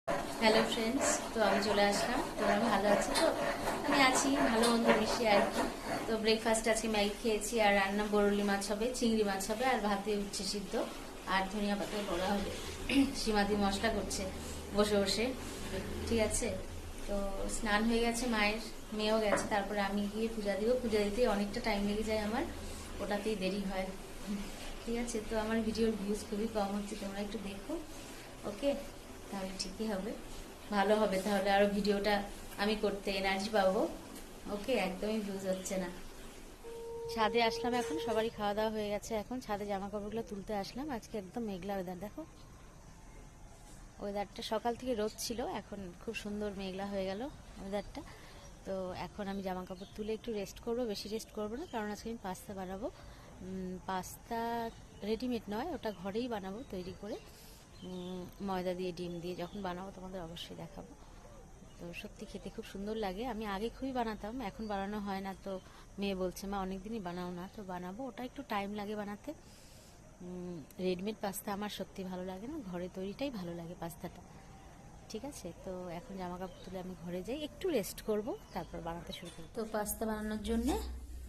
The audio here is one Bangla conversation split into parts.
হ্যালো ফ্রেন্ডস, তো আমি চলে আসলাম। তোমরা ভালো আছো তো? আমি আছি ভালো মন্দ মিশিয়ে আর কি। তো ব্রেকফাস্ট আজকে ম্যাগি খেয়েছি, আর রান্না বরলি মাছ হবে, চিংড়ি মাছ হবে, আর ভাতে উচ্ছে সিদ্ধ, আর ধনিয়া পাতা বড়া হবে। সীমাদি মশলা করছে বসে বসে, ঠিক আছে। তো স্নান হয়ে গেছে মায়ের, মেয়েও গেছে, তারপরে আমি গিয়ে পূজা দিব। পূজা দিতে অনেকটা টাইম লেগে যায় আমার, ওটাতেই দেরি হয়। ঠিক আছে, তো আমার ভিডিওর ভিউজ খুবই কম হচ্ছে, তোমরা একটু দেখো, ওকে? তাহলে ঠিকই হবে, ভালো হবে, তাহলে আরো ভিডিওটা আমি করতে এনার্জি পাবো। ওকে, একদমই ভিউজ হচ্ছে না। ছাদে আসলাম এখন, সবারই খাওয়া দাওয়া হয়ে গেছে, এখন ছাদে জামা কাপড়গুলো তুলতে আসলাম। আজকে একদম মেঘলা ওয়েদার, দেখো ওয়েদারটা, সকাল থেকে রোদ ছিল, এখন খুব সুন্দর মেঘলা হয়ে গেল ওয়েদারটা। তো এখন আমি জামা কাপড় তুলে একটু রেস্ট করব, বেশি রেস্ট করবো না, কারণ আজকে আমি পাস্তা বানাবো। পাস্তা রেডিমেড নয়, ওটা ঘরেই বানাবো তৈরি করে, ময়দা দিয়ে ডিম দিয়ে। যখন বানাবো তোমাদের অবশ্যই দেখাবো। তো সত্যি খেতে খুব সুন্দর লাগে। আমি আগে খুবই বানাতাম, এখন বানানো হয় না। তো মেয়ে বলছে মা অনেকদিনই বানাও না, তো বানাবো। ওটা একটু টাইম লাগে বানাতে। রেডিমেড পাস্তা আমার সত্যি ভালো লাগে না, ঘরে তৈরিটাই ভালো লাগে পাস্তাটা। ঠিক আছে, তো এখন জামা কাপড় তুলে আমি ঘরে যাই, একটু রেস্ট করব, তারপর বানাতে শুরু করব। তো পাস্তা বানানোর জন্যে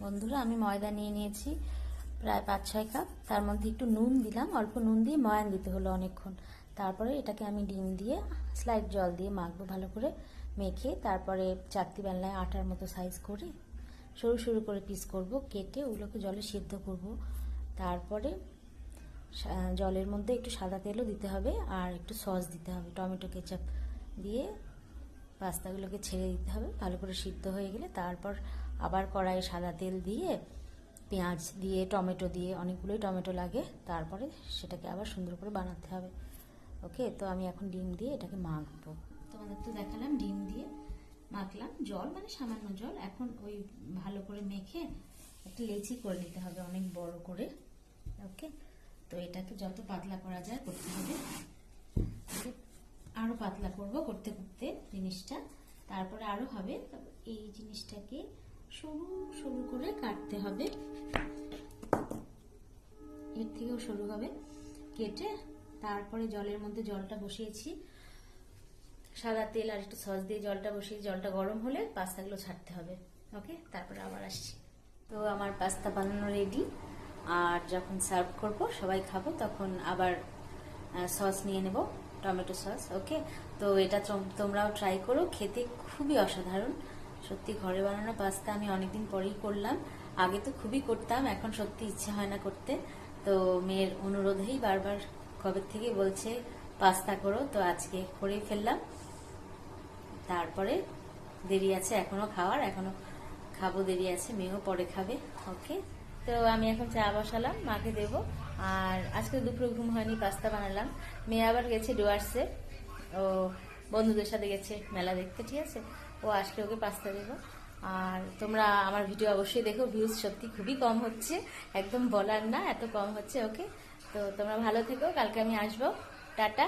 বন্ধুরা আমি ময়দা নিয়ে নিয়েছি প্রায় 5-6 কাপ। তার মধ্যে একটু নুন দিলাম, অল্প নুন দিয়ে ময়ান দিতে হলো অনেকক্ষণ। তারপরে এটাকে আমি ডিম দিয়ে স্লাইড জল দিয়ে মাখবো ভালো করে, মেখে তারপরে চাকতি বেলনায় আটার মতো সাইজ করে সরু সরু করে পিস করব, কেটে ওগুলোকে জলে সিদ্ধ করব। তারপরে জলের মধ্যে একটু সাদা তেলও দিতে হবে, আর একটু সস দিতে হবে, টমেটো কেচাপ দিয়ে পাস্তাগুলোকে ছেড়ে দিতে হবে। ভালো করে সিদ্ধ হয়ে গেলে তারপর আবার কড়াইয়ে সাদা তেল দিয়ে পেঁয়াজ দিয়ে টমেটো দিয়ে, অনেকগুলোই টমেটো লাগে, তারপরে সেটাকে আবার সুন্দর করে বানাতে হবে। ওকে, তো আমি এখন ডিম দিয়ে এটাকে মাখবো। তোমাদের তো দেখালাম ডিম দিয়ে মাখলাম, জল মানে সামান্য জল। এখন ওই ভালো করে মেখে একটা লেচি করে নিতে হবে অনেক বড় করে। ওকে, তো এটাকে যত পাতলা করা যায় করতে হবে, আরো পাতলা করব করতে করতে জিনিসটা, তারপরে আরো হবে। এই জিনিসটাকে সরু সরু করে কাটতে হবে, এর থেকেও সরু হবে কেটে। তারপরে জলের মধ্যে জলটা বসিয়েছি, সাদা তেল আর একটু সস দিয়ে জলটা বসিয়ে, জলটা গরম হলে পাস্তাগুলো ছাড়তে হবে। ওকে, তারপরে আবার আসছি। তো আমার পাস্তা বানানো রেডি, আর যখন সার্ভ করব সবাই খাবো তখন আবার সস নিয়ে নেব, টমেটো সস। ওকে, তো এটা তোমরাও ট্রাই করো, খেতে খুবই অসাধারণ। সত্যি ঘরে বানানো পাস্তা আমি অনেকদিন পরেই করলাম, আগে তো খুবই করতাম, এখন সত্যি ইচ্ছে হয় না করতে। তো মেয়ের অনুরোধেই বারবার কবে থেকে বলছে পাস্তা করো, তো আজকে করেই ফেললাম। তারপরে দেরি আছে এখনো খাওয়ার, এখনো খাবো, দেরি আছে, মেয়েও পরে খাবে। ওকে, তো আমি এখন চা বসালাম, মাকে দেব। আর আজকে দুপুরে ঘুম হয়নি, পাস্তা বানালাম। মেয়ে আবার গেছে ডুয়ার্সে, ও বন্ধুদের সাথে গেছে মেলা দেখতে, ঠিক আছে। ও আসলে ওকে পাস্তা দেবো। আর তোমরা আমার ভিডিও অবশ্যই দেখো, ভিউজ সত্যি খুবই কম হচ্ছে, একদম বলার না এত কম হচ্ছে। ওকে, তো তোমরা ভালো থেকো, কালকে আমি আসবো। টাটা।